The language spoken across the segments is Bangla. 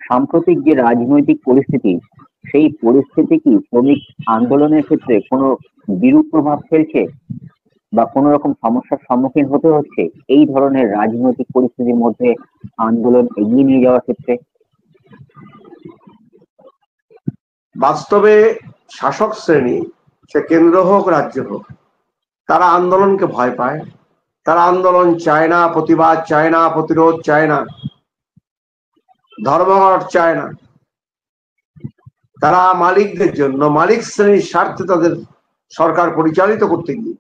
সাম্প্রতিক যে রাজনৈতিক পরিস্থিতি, সেই পরিস্থিতি কি শ্রমিক আন্দোলনের ক্ষেত্রে কোনো বিরূপ প্রভাব ফেলছে বা কোনো রকম সমস্যার সম্মুখীন হতে হচ্ছে এই ধরনের রাজনৈতিক পরিস্থিতির মধ্যে আন্দোলন এগিয়ে নিয়ে যাওয়ার ক্ষেত্রে? বাস্তবে শাসক শ্রেণী, সে কেন্দ্র হোক রাজ্য হোক, তারা আন্দোলনকে ভয় পায়। তারা আন্দোলন চায় না, প্রতিবাদ চায় না, প্রতিরোধ চায় না, ধর্মঘট চায় না। তারা মালিকদের জন্য, মালিক শ্রেণীর স্বার্থে তাদের সরকার পরিচালিত করতে গিয়ে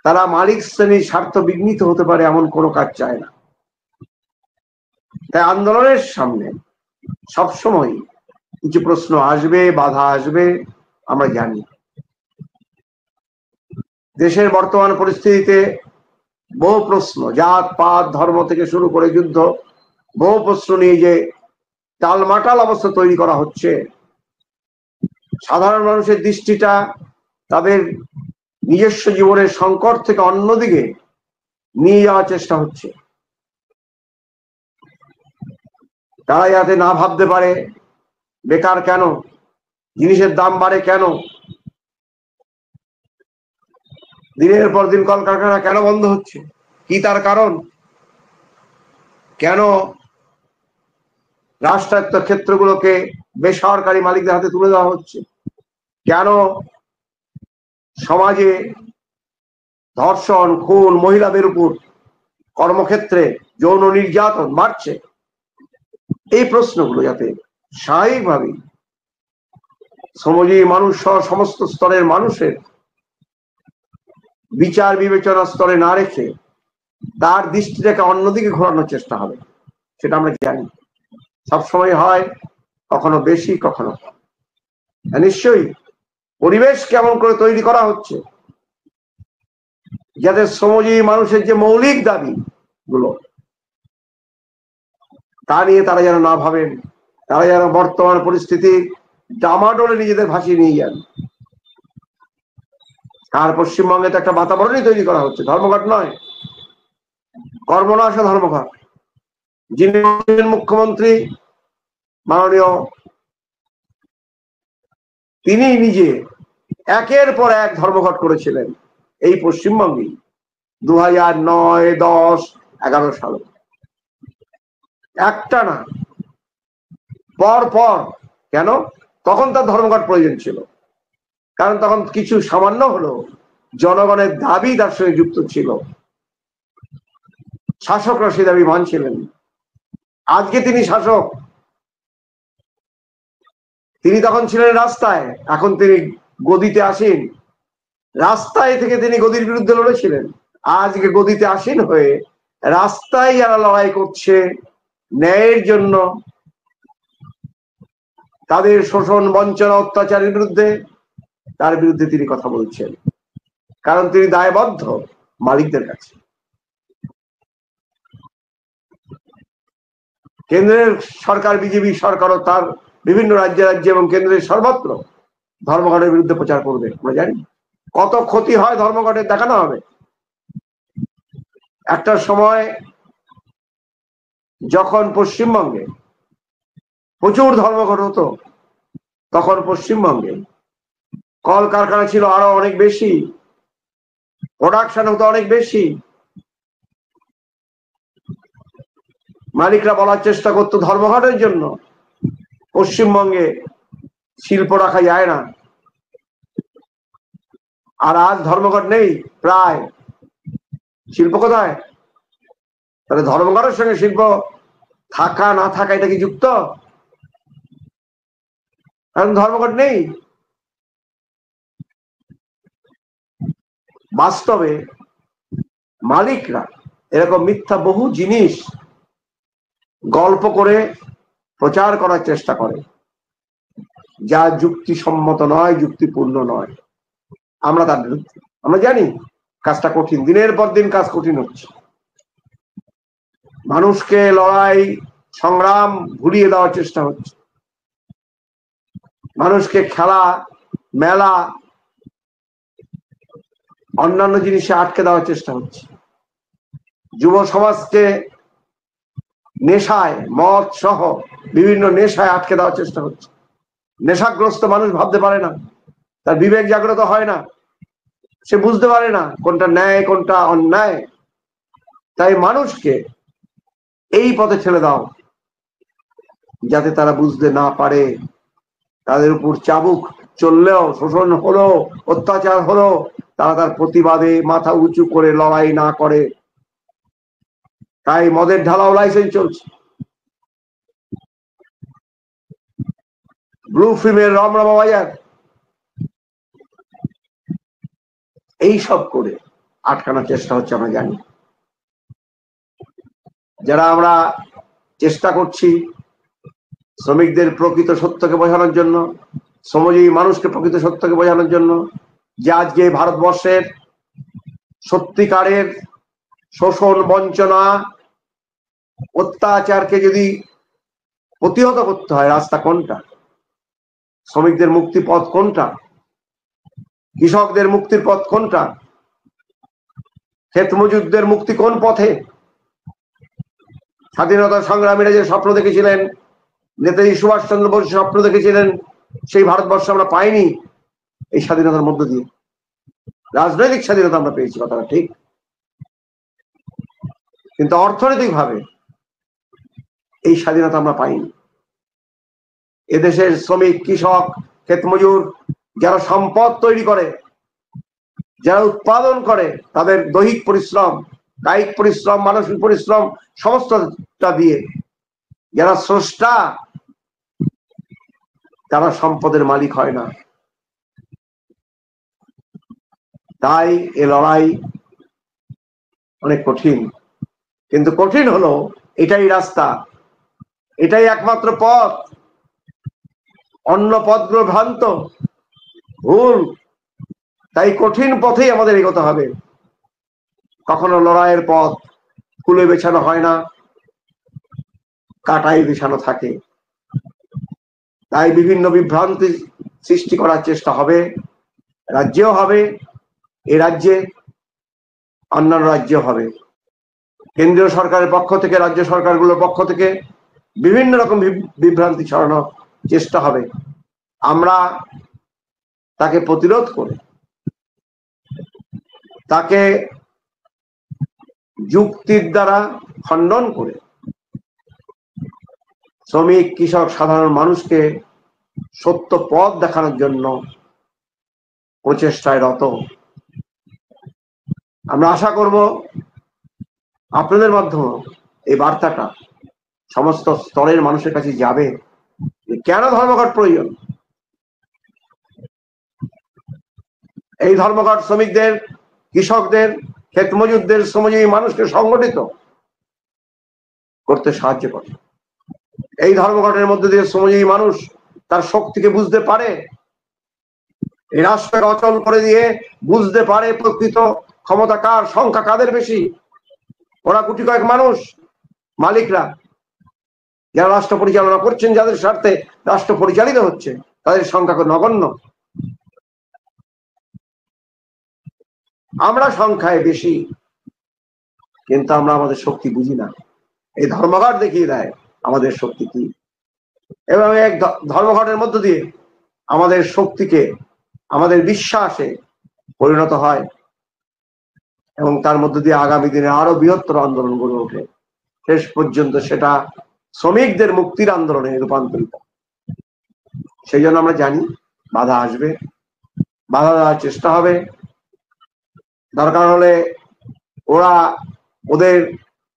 তারা মালিক শ্রেণীর স্বার্থ বিঘ্নিত হতে পারে এমন কোনো কাজ চায় না। তাই আন্দোলনের সামনে সবসময় কিছু প্রশ্ন আসবে, বাধা আসবে, আমরা জানি। দেশের বর্তমান পরিস্থিতিতে বহু প্রশ্ন, জাত পাত ধর্ম থেকে শুরু করে যুদ্ধ, বহু প্রশ্ন নিয়ে যে টালমাটাল অবস্থা তৈরি করা হচ্ছে, সাধারণ মানুষের দৃষ্টিটা তাদের নিজস্ব জীবনের সংকট থেকে অন্যদিকে নিয়ে যাওয়ার চেষ্টা হচ্ছে। তারা যাতে না ভাবতে পারে বেকার কেন, জিনিসের দাম বাড়ে কেন, দিনের পর দিন কলকারখানা কেন বন্ধ হচ্ছে, কি তার কারণ, কেন রাষ্ট্রায়ত্ত ক্ষেত্রগুলোকে বেসরকারি মালিকদের হাতে তুলে দেওয়া হচ্ছে, কেন সমাজে ধর্ষণ, খুন, মহিলাদের উপর কর্মক্ষেত্রে যৌন নির্যাতন বাড়ছে। এই প্রশ্নগুলো যাতে স্বাভাবিকভাবে শ্রমজীবী মানুষ সহ সমস্ত স্তরের মানুষের বিচার বিবেচনা স্তরে না রেখে তার দৃষ্টিটাকে অন্যদিকে ঘোরানোর চেষ্টা হবে, সেটা আমরা জানি। সবসময় হয়, কখনো বেশি কখনো কম। নিশ্চয়ই পরিবেশ কেমন করে তৈরি করা হচ্ছে যাতে শ্রমজীবী মানুষের যে মৌলিক দাবি গুলো তা নিয়ে তারা যেন না ভাবেন, তারা যেন বর্তমান পরিস্থিতি ডামাডোলে নিজেদের ভাসিয়ে নিয়ে যান। আর পশ্চিমবঙ্গে তো একটা বাতাবরণই তৈরি করা হচ্ছে, ধর্মঘট নয়, কর্মনাশ ধর্মঘট। যিনি মুখ্যমন্ত্রী মাননীয়, তিনি নিজে একের পর এক ধর্মঘট করেছিলেন এই পশ্চিমবঙ্গে 2009, 10, 11 সালে, একটা না, পর পর। কেন? তখন তার ধর্মঘট প্রয়োজন ছিল, কারণ তখন কিছু সামান্য হলেও জনগণের দাবি তার সঙ্গে যুক্ত ছিল, শাসকরা সে দাবি মানছিলেন। আজকে তিনি শাসক, তিনি তখন ছিলেন রাস্তায়, এখন তিনি গদিতে আসীন। রাস্তায় থেকে তিনি গদির বিরুদ্ধে লড়েছিলেন, আজকে গদিতে আসীন হয়ে রাস্তায় যারা লড়াই করছে ন্যায়ের জন্য, তাদের শোষণ, বঞ্চনা, অত্যাচারের বিরুদ্ধে, তার বিরুদ্ধে তিনি কথা বলছেন, কারণ তিনি দায়বদ্ধ মালিকদের কাছে। কেন্দ্রের সরকার, বিজেপি সরকারও তার বিভিন্ন রাজ্যে রাজ্যে এবং কেন্দ্রের সর্বত্র ধর্মঘটের বিরুদ্ধে প্রচার করবে। আমরা জানি কত ক্ষতি হয় ধর্মঘটের, দেখানো হবে। একটা সময় যখন পশ্চিমবঙ্গে প্রচুর ধর্মঘট হতো, তখন পশ্চিমবঙ্গে কলকারখানা ছিল আরো অনেক বেশি, প্রোডাকশন হতো অনেক বেশি। মালিকরা বলার চেষ্টা করতো ধর্মঘটের জন্য পশ্চিমবঙ্গে শিল্প রাখা যায় না। আর আজ ধর্মঘট নেই প্রায়, শিল্প কোথায়? তাহলে ধর্মঘটের সঙ্গে শিল্প থাকা না থাকা এটা কি যুক্ত? কারণ ধর্মঘট নেই। বাস্তবে মালিকরা এরকম মিথ্যা বহু জিনিস গল্প করে প্রচার করার চেষ্টা করে, যা যুক্তিসম্মত নয়, যুক্তিপূর্ণ নয়। আমরা তার বিরুদ্ধে। আমরা জানি কাজটা কঠিন, দিনের পর দিন কাজ কঠিন হচ্ছে। মানুষকে লড়াই সংগ্রাম ভুলিয়ে দেওয়ার চেষ্টা হচ্ছে, মানুষকে খেলা মেলা অন্যান্য জিনিসে আটকে দেওয়ার চেষ্টা হচ্ছে, যুব সমাজকে নেশায় মদ সহ বিভিন্ন নেশায় আটকে দেওয়ার চেষ্টা হচ্ছে। নেশাগ্রস্ত মানুষ ভাবতে পারে না, তার বিবেক জাগ্রত হয় না, সে বুঝতে পারে না কোনটা ন্যায় কোনটা অন্যায়। তাই মানুষকে এই পথে ছেড়ে দাও যাতে তারা বুঝতে না পারে। তাদের উপর চাবুক চললেও, শোষণ হলো, অত্যাচার হলো, তারা তার প্রতিবাদে মাথা উঁচু করে লড়াই না করে। তাই মদের ঢালাও লাইসেন্স চলছে, ব্লু ফিল্মের রমরমা বাজার, এইসব করে আটকানোর চেষ্টা হচ্ছে। আমরা জানি যারা আমরা চেষ্টা করছি শ্রমিকদের প্রকৃত সত্যকে বোঝানোর জন্য, শ্রমজীবী মানুষকে প্রকৃত সত্যকে বোঝানোর জন্য, যে আজকে ভারতবর্ষের সত্যিকারের শোষণ, বঞ্চনা, অত্যাচারকে যদি প্রতিহত করতে হয়, রাস্তা কোনটা? শ্রমিকদের মুক্তি পথ কোনটা? কৃষকদের মুক্তির পথ কোনটা? ক্ষেত মজুরদের মুক্তি কোন পথে? স্বাধীনতা সংগ্রামীরা যে স্বপ্ন দেখেছিলেন, নেতাজি সুভাষচন্দ্র বোস স্বপ্ন দেখেছিলেন, সেই ভারতবর্ষ আমরা পাইনি। এই স্বাধীনতার মধ্য দিয়ে রাজনৈতিক স্বাধীনতা আমরা পেয়েছি, কথাটা ঠিক, কিন্তু অর্থনৈতিক ভাবে এই স্বাধীনতা আমরা পাইনি। এদেশের শ্রমিক, কৃষক, ক্ষেত মজুর যারা সম্পদ তৈরি করে, যারা উৎপাদন করে, তাদের দৈহিক পরিশ্রম, কায়িক পরিশ্রম, মানসিক পরিশ্রম সমস্তটা দিয়ে যারা স্রষ্টা, তারা সম্পদের মালিক হয় না। তাই এ লড়াই অনেক কঠিন, কিন্তু কঠিন হলো এটাই রাস্তা, এটাই একমাত্র পথ। অন্য পথগুলো ভ্রান্ত, ভুল। তাই কঠিন পথেই আমাদের এগোতে হবে। কখনো লড়াইয়ের পথ খুলে বেছানো হয় না, কাটাই বিছানো থাকে। তাই বিভিন্ন বিভ্রান্তি সৃষ্টি করার চেষ্টা হবে, রাজ্যেও হবে, এ রাজ্যে অন্যান্য রাজ্যেও হবে। কেন্দ্রীয় সরকারের পক্ষ থেকে, রাজ্য সরকারগুলোর পক্ষ থেকে বিভিন্ন রকম বিভ্রান্তি ছড়ানোর চেষ্টা হবে। আমরা তাকে প্রতিরোধ করে, তাকে যুক্তির দ্বারা খণ্ডন করে শ্রমিক, কৃষক, সাধারণ মানুষকে সত্য পথ দেখানোর জন্য প্রচেষ্টায় রত। আমরা আশা করব আপনাদের মাধ্যমে এই বার্তাটা সমস্ত স্তরের মানুষের কাছে যাবে, কেন ধর্মঘট প্রয়োজন। এই ধর্মঘট শ্রমিকদের, কৃষকদের, ক্ষেত মজুরদের, শ্রমজীবী মানুষকে সংগঠিত করতে সাহায্য করে। এই ধর্মঘটের মধ্যে দিয়ে শ্রমজীবী মানুষ তার শক্তিকে বুঝতে পারে, এই রাষ্ট্রকে অচল করে দিয়ে বুঝতে পারে প্রকৃত ক্ষমতা কার, সংখ্যা কাদের বেশি। ওরা কোটি কয়েক মানুষ, মালিকরা যারা রাষ্ট্র পরিচালনা করছেন, যাদের স্বার্থে রাষ্ট্র পরিচালিত হচ্ছে, তাদের সংখ্যা নগণ্য। আমরা সংখ্যায় বেশি, কিন্তু আমরা আমাদের শক্তি বুঝি না। এই ধর্মঘট দেখিয়ে দেয় আমাদের শক্তি কি, এবং এক ধর্মঘটের মধ্য দিয়ে আমাদের শক্তিকে, আমাদের বিশ্বাসে পরিণত হয়, এবং তার মধ্য দিয়ে আগামী দিনে আরো বৃহত্তর আন্দোলন গড়ে ওঠে। শেষ পর্যন্ত সেটা শ্রমিকদের মুক্তির আন্দোলনে রূপান্তরিত। সেই জন্য আমরা জানি বাধা আসবে, বাধা দেওয়ার চেষ্টা হবে। দরকার হলে ওরা ওদের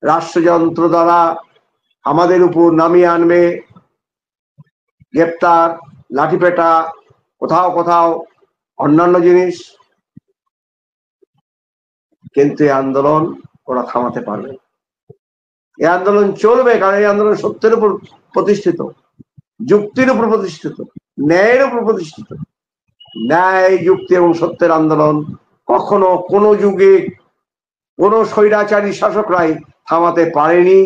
রাষ্ট্রযন্ত্র দ্বারা আমাদের উপর নামিয়ে আনবে গ্রেপ্তার, লাঠিপেটা, কোথাও কোথাও অন্যান্য জিনিস, কিন্তু এই আন্দোলন ওরা থামাতে পারবে। এই আন্দোলন চলবে, কারণ এই আন্দোলন সত্যের উপর প্রতিষ্ঠিত, যুক্তির উপর প্রতিষ্ঠিত, ন্যায়ের উপর প্রতিষ্ঠিত। ন্যায়, যুক্তি এবং সত্যের আন্দোলন কখনো কোনো যুগে কোনো স্বৈরাচারী শাসকরাই থামাতে পারেনি,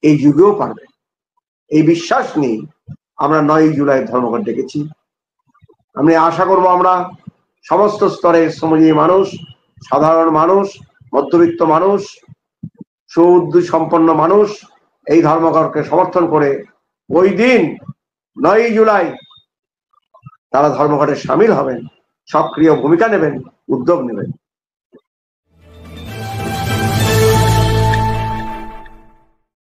এই যুগেও পারবে। এই বিশ্বাস নিয়ে আমরা 9 জুলাই ধর্মঘট ডেকেছি। আমি আশা করব আমরা সমস্ত স্তরের শ্রমজীবী মানুষ, সাধারণ মানুষ, মধ্যবিত্ত মানুষ, সুবুদ্ধি সম্পন্ন মানুষ এই ধর্মঘটকে সমর্থন করে ওই দিন 9 জুলাই তারা ধর্মঘটে সামিল হবেন, সক্রিয় ভূমিকা নেবেন, উদ্যোগ নেবেন।